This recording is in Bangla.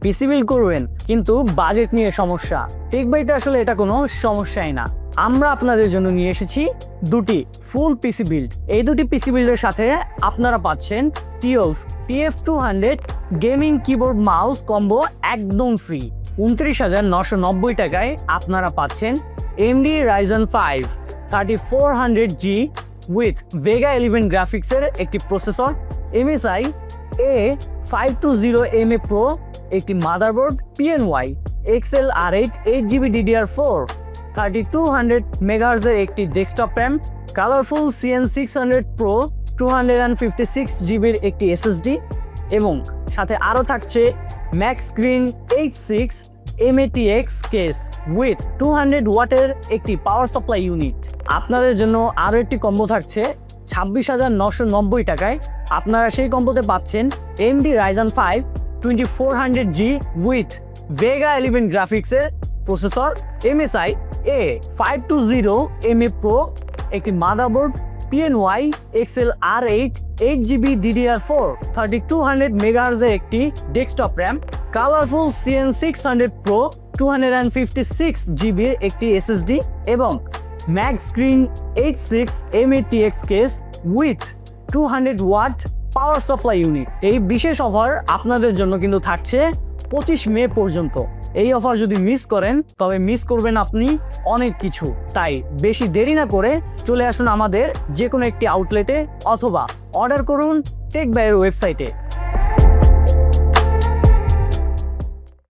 পিসি বিল করবেন কিন্তু বাজেট নিয়ে সমস্যা, টেক বাইটে আসলে এটা কোনো সমস্যাই না। আমরা আপনাদের জন্য নিয়ে এসেছি দুটি ফুল পিসি বিল্ড। এই দুটি পিসি বিল্ডের সাথে আপনারা পাচ্ছেন TF200 gaming keyboard mouse combo একদম ফ্রি। 29,990 টাকায় আপনারা পাচ্ছেন AMD Ryzen 5 3400G with Vega 11 গ্রাফিক্সের একটি প্রসেসর, MSI A520MA Pro একটি motherboard, PNY XL-R8 8GB DDR4 3200 MHz এর একটি desktop RAM, colourful CN600 Pro 256GB এর একটি SSD এবং সাথে আরও থাকছে max screen H6 MATX case with 200 ওয়াটের একটি পাওয়ার সাপ্লাই ইউনিট। আপনাদের জন্য আরও একটি কম্বো থাকছে 26,990 টাকায়। আপনারা সেই কম্বোতে পাচ্ছেন AMD Ryzen 5 2400G with Vega 11 গ্রাফিক্সের প্রসেসর, MSI A520MA Pro একটি motherboard, PNY XL-R8 8GB DDR4 3200 MHz এর একটি desktop RAM, colourful CN600 Pro 256GB এর একটি SSD এবং max screen H6 MATX case with 200 watt power supply unit. এই বিশেষ অফার আপনাদের জন্য কিন্তু থাকছে 25 মে পর্যন্ত। এই অফার যদি মিস করেন তবে মিস করবেন আপনি অনেক কিছু। তাই বেশি দেরি না করে চলে আসুন আমাদের যে কোনো একটি আউটলেটে অথবা অর্ডার করুন টেক বাইয়ের ওয়েবসাইটে।